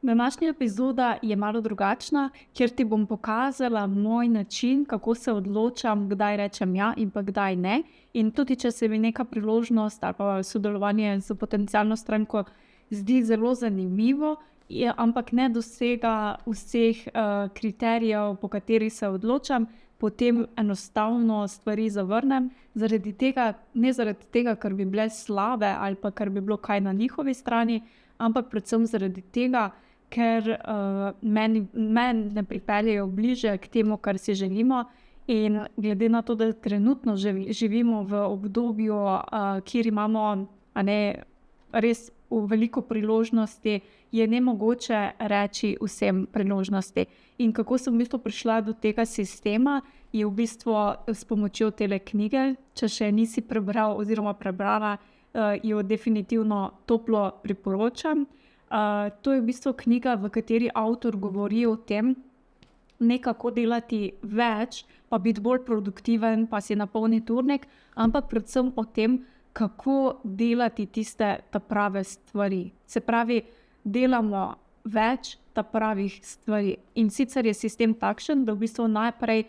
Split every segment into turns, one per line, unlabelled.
Današnja epizoda je malo drugačna, ker ti bom pokazala moj način, kako se odločam, kdaj rečem ja in pa kdaj ne. In tudi, če se mi neka priložnost ali pa sodelovanje z potencialno stranko zdi zelo zanimivo, ampak ne dosega vseh kriterijev, po katerih se odločam, potem enostavno stvari zavrnem. Ne zaradi tega, ker bi bile slabe ali pa ker bi bilo kaj na njihovi strani, ampak predvsem zaradi tega, ker meni ne pripeljejo bliže k temu, kar si želimo. In glede na to, da trenutno živimo v obdobju, kjer imamo res veliko priložnosti, je nemogoče reči vsem priložnosti. In kako sem v bistvu prišla do tega sistema, je v bistvu s pomočjo tele knjige. Če še nisi prebral oziroma prebrala, jo definitivno toplo priporočam. To je v bistvu knjiga, v kateri avtor govori o tem, ne kako delati več, pa biti bolj produktiven, pa si napolniti urnik, ampak predvsem o tem, kako delati tiste prave stvari. Se pravi, delamo več pravih stvari. In sicer je sistem takšen, da v bistvu najprej,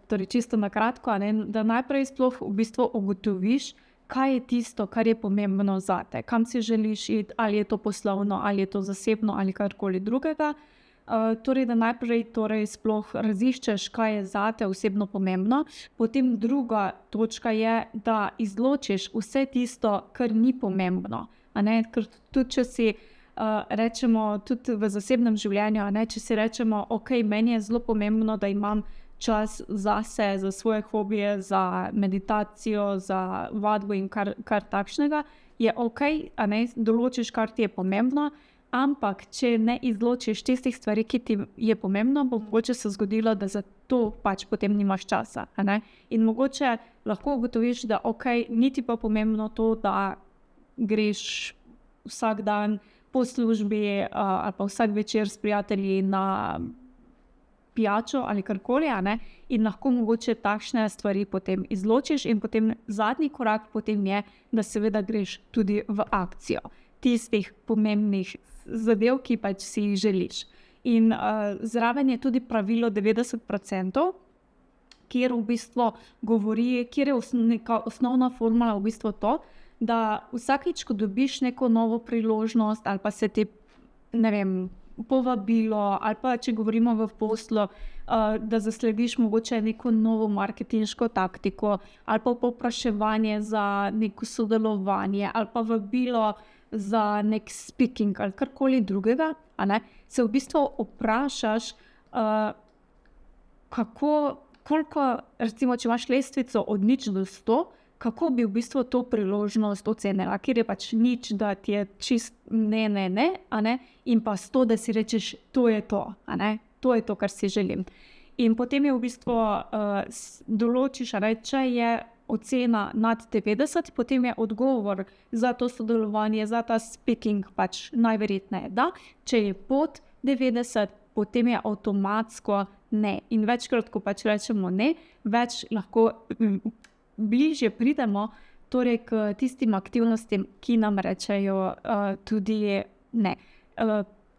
torej čisto na kratko, da najprej sploh v bistvu ugotoviš, kaj je tisto, kar je pomembno zate, kam si želiš iti, ali je to poslovno, ali je to zasebno, ali karkoli drugega. Torej, da najprej sploh raziščeš, kaj je zate osebno pomembno. Potem druga točka je, da izločiš vse tisto, kar ni pomembno. Ker tudi, če si rečemo, tudi v zasebnem življenju, če si rečemo, ok, meni je zelo pomembno, da imam čas zase, za svoje hobije, za meditacijo, za vadbo in kar takšnega, je ok, določiš, kar ti je pomembno, ampak če ne izločiš tistih stvari, ki ti je pomembno, bo mogoče se zgodilo, da za to pač potem nimaš časa. In mogoče lahko ugotoviš, da ok, ni ti pa pomembno to, da greš vsak dan po službi ali pa vsak večer s prijatelji na pijačo ali karkoli, in lahko mogoče takšne stvari potem izločiš in potem zadnji korak potem je, da seveda greš tudi v akcijo tistih pomembnih zadev, ki pač si jih želiš. In zraven je tudi pravilo 90%, kjer v bistvu govori, kjer je neka osnovna formula v bistvu to, da vsakič, ko dobiš neko novo priložnost ali pa se ti, povabilo, ali pa če govorimo v poslu, da zaslediš mogoče neko novo marketinško taktiko, ali pa povpraševanje za neko sodelovanje, ali pa vabilo za nek speaking ali karkoli drugega, se v bistvu vprašaš, koliko, recimo, če imaš lestvico od 0 do 100, kako bi v bistvu to priložnost ocenila, kjer je pač 0, da ti je čist ne, in pa 100, da si rečeš, to je to, to je to, kar si želim. In potem je v bistvu določiš, če je ocena nad 90, potem je odgovor za to sodelovanje, za ta speaking pač najverjetneje da. Če je pod 90, potem je avtomatsko ne. In večkrat, ko pač rečemo ne, več lahko bližje pridemo torej k tistim aktivnostim, ki nam rečejo tudi ne.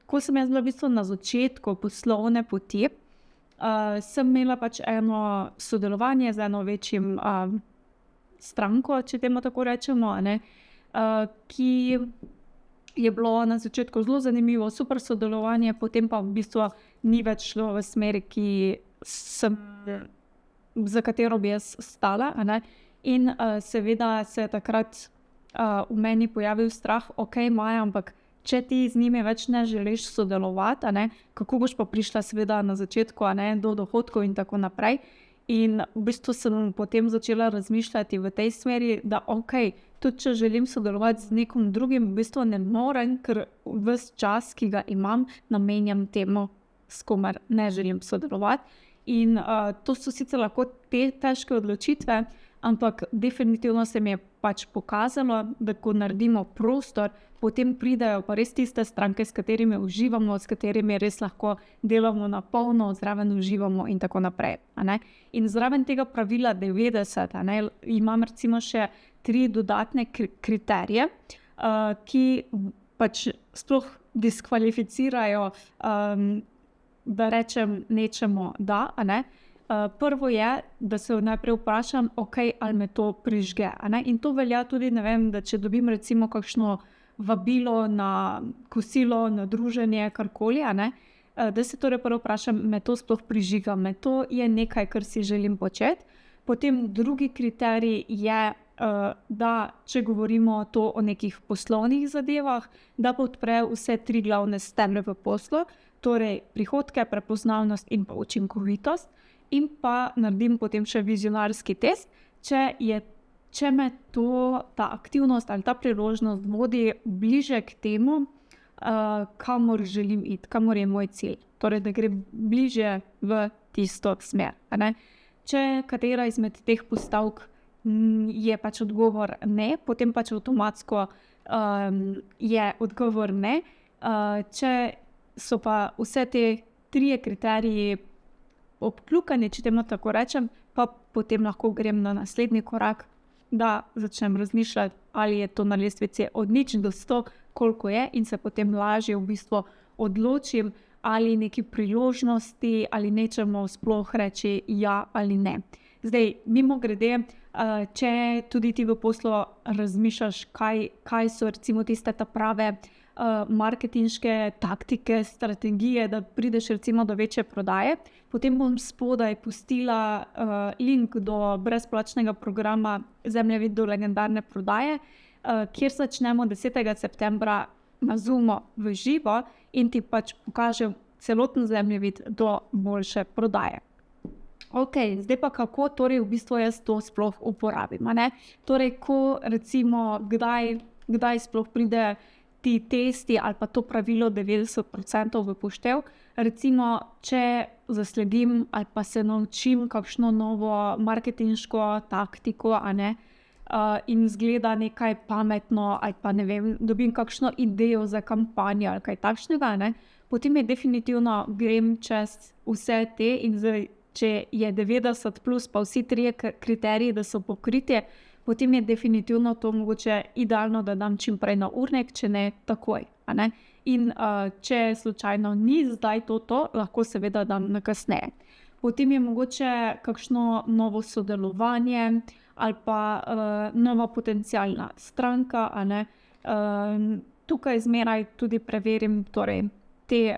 Ko sem jaz bila v bistvu na začetku poslovne poti, sem imela pač eno sodelovanje z eno večjim stranko, če temu tako rečemo, ki je bilo na začetku zelo zanimivo, super sodelovanje, potem pa v bistvu ni več šlo v smeri, za katero bi jaz stala, in seveda se je takrat v meni pojavil strah, ok, Maja, ampak če ti z njimi več ne želiš sodelovati, kako boš pa prišla seveda na začetku, do dohodkov in tako naprej. In v bistvu sem potem začela razmišljati v tej smeri, da ok, tudi če želim sodelovati z nekom drugim, v bistvu ne morem, ker ves čas, ki ga imam, namenjam temu, s komer ne želim sodelovati. In to so sicer lahko te težke odločitve, ampak definitivno se mi je pač pokazalo, da ko naredimo prostor, potem pridejo pa res tiste stranke, s katerimi uživamo, s katerimi res lahko delamo na polno, zraven uživamo in tako naprej. In zraven tega pravila 90, imam recimo še 3 dodatne kriterije, ki pač sploh diskvalificirajo, da rečem nečemu da, a ne. Prvo je, da se najprej vprašam, ali me to prižge, a ne. In to velja tudi, ne vem, da če dobim recimo kakšno vabilo na kosilo, na druženje, karkoli, a ne, da se torej prvo vprašam, me to sploh prižiga, me to je nekaj, kar si želim početi. Potem drugi kriterij je, da če govorimo to o nekih poslovnih zadevah, da podpre vse 3 glavne stebre v poslu, torej prihodke, prepoznavnost in pa učinkovitost, in pa naredim potem še vizionarski test, če me ta aktivnost ali ta priložnost vodi bliže k temu, kamor želim iti, kamor je moj cilj. Torej, da gre bliže v tisto smer, a ne. Če katera izmed teh postavk je pač odgovor ne, potem pač avtomatsko je odgovor ne. Če so pa vse te 3 kriteriji obkljukani, če temu tako rečem, pa potem lahko grem na naslednji korak, da začnem razmišljati, ali je to na lestvici od 0 do 100, koliko je, in se potem lažje v bistvu odločim, ali neki priložnosti ali nečemu sploh reči ja ali ne. Zdaj, mimogrede, če tudi ti v poslu razmišljaš, kaj so recimo tiste ta prave marketinške taktike, strategije, da prideš recimo do večje prodaje, potem bom spodaj pustila link do brezplačnega programa Zemljevid do legendarne prodaje, kjer začnemo 10. septembra na Zoomu v živo in ti pač pokažem celoten zemljevid do boljše prodaje. Zdaj pa kako torej v bistvu jaz to sploh uporabim, a ne? Torej, ko recimo kdaj sploh pride ti testi ali pa to pravilo 90% v poštev, recimo, če zasledim ali pa se naučim kakšno novo marketinško taktiko, a ne, in izgleda nekaj pametno ali pa ne vem, dobim kakšno idejo za kampanjo ali kaj takšnega, ne, potem je definitivno grem čez vse te in zdaj, če je 90 plus pa vsi 3 kriteriji, da so pokriti, potem je definitivno to mogoče idealno, da dam čim prej na urnik, če ne takoj, a ne. In če slučajno ni zdaj to, lahko seveda dam na kasneje. Potem je mogoče kakšno novo sodelovanje ali pa nova potencialna stranka, a ne. Tukaj zmeraj tudi preverim torej te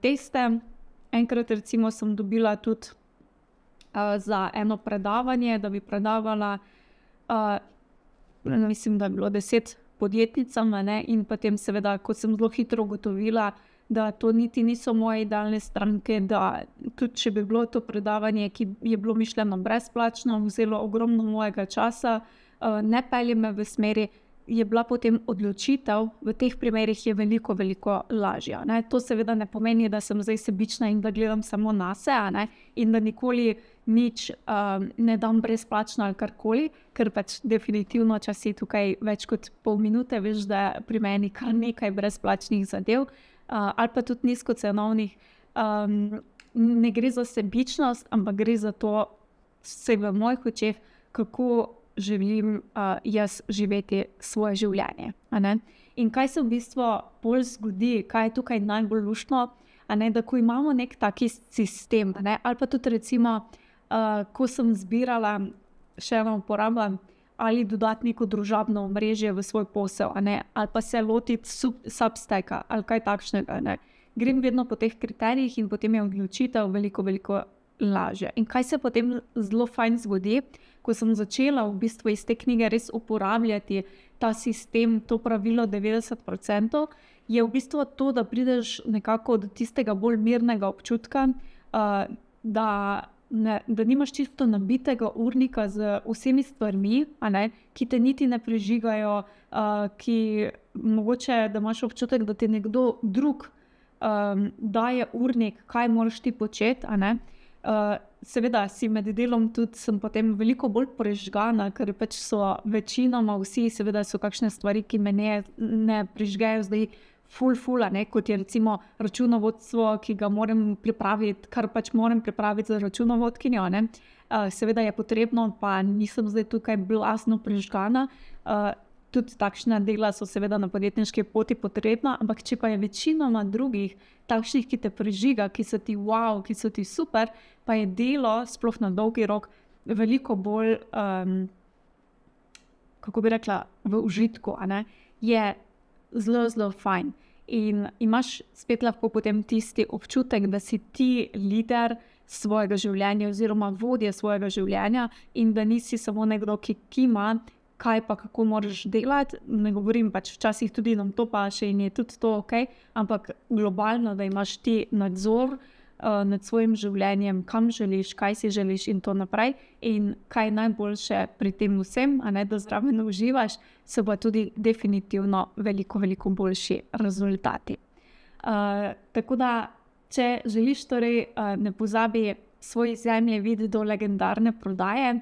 teste. Enkrat recimo sem dobila tudi za eno predavanje, da bi predavala, mislim, da je bilo 10 podjetnicam, a ne, in potem seveda, ko sem zelo hitro ugotovila, da to niti niso moje idealne stranke, da tudi če bi bilo to predavanje, ki je bilo mišljeno brezplačno, vzelo ogromno mojega časa, ne pelje me v smeri, je bila potem odločitev, v teh primerih je veliko, veliko lažja, ne. To seveda ne pomeni, da sem zdaj sebična in da gledam samo nase, a ne, in da nikoli nič ne dam brezplačno ali karkoli, ker pač definitivno, če si tukaj več kot pol minute, veš, da je pri meni kar nekaj brezplačnih zadev, ali pa tudi nizkocenovnih. Ne gre za sebičnost, ampak gre za to, vsaj v mojih očeh, kako želim jaz živeti svoje življenje, a ne. In kaj se v bistvu bolj zgodi, kaj je tukaj najbolj luštno, a ne, da ko imamo nek taki sistem, a ne, ali pa tudi recimo, ko sem zbirala, še eno uporabljam, ali dodati neko družabno omrežje v svoj posel, a ne, ali pa se lotiti Substacka ali kaj takšnega, a ne. Grem vedno po teh kriterijih in potem je odločitev veliko, veliko lažje. In kaj se potem zelo fajn zgodi, ko sem začela v bistvu iz te knjige res uporabljati ta sistem, to pravilo 90%, je v bistvu to, da prideš nekako do tistega bolj mirnega občutka, da nimaš čisto nabitega urnika z vsemi stvarmi, a ne, ki te niti ne prižigajo, ki mogoče, da imaš občutek, da ti nekdo drug daje urnik, kaj moraš ti početi, a ne. Seveda si med delom tudi sem potem veliko bolj prežgana, ker pač so večinoma vsi, seveda so kakšne stvari, ki me ne prižgejo zdaj ful, a ne, kot je recimo računovodstvo, ki ga moram pripraviti, kar pač moram pripraviti za računovodkinjo, a ne. Seveda je potrebno, pa nisem zdaj tukaj blazno prižgana. tudi takšna dela so seveda na podjetniški poti potrebna, ampak če pa je večinoma drugih takšnih, ki te prižiga, ki so ti wow, ki so ti super, pa je delo, sploh na dolgi rok, veliko bolj, kako bi rekla, v užitku, a ne, je zelo, zelo fajn. In imaš spet lahko potem tisti občutek, da si ti lider svojega življenja oziroma vodja svojega življenja in da nisi samo nekdo, ki kima, kaj pa kako moraš delati. Ne govorim, pač včasih tudi nam to paše in je tudi to ok, ampak globalno, da imaš ti nadzor nad svojim življenjem, kam želiš, kaj si želiš in to naprej. In kaj je najboljše pri tem vsem, a ne, da zraven uživaš, so pa tudi definitivno veliko, veliko boljši rezultati. Tako da, če želiš, torej, ne pozabi svoj zemljevid do legendarne prodaje,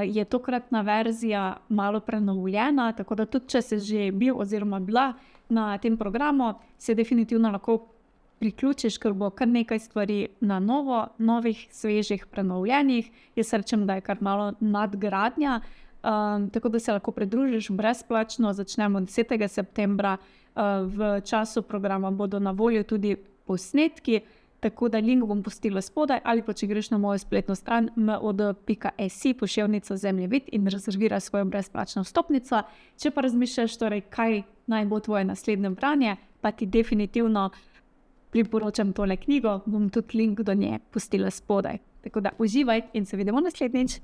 je tokratna verzija malo prenovljena, tako da tudi, če si že bil oziroma bila na tem programu, se definitivno lahko priključiš, ker bo kar nekaj stvari na novo, novih, svežih, prenovljenih. Jaz rečem, da je kar malo nadgradnja, tako da se lahko pridružiš brezplačno. Začnemo 10. septembra, v času programa bodo na voljo tudi posnetki, tako da link bom pustila spodaj, ali pa če greš na mojo spletno stran mod.si/zemljevid in rezerviraš svojo brezplačno vstopnico. Če pa razmišljaš, torej, kaj naj bo tvoje naslednje branje, pa ti definitivno priporočam tole knjigo, bom tudi link do nje pustila spodaj. Tako da uživaj in se vidimo naslednjič.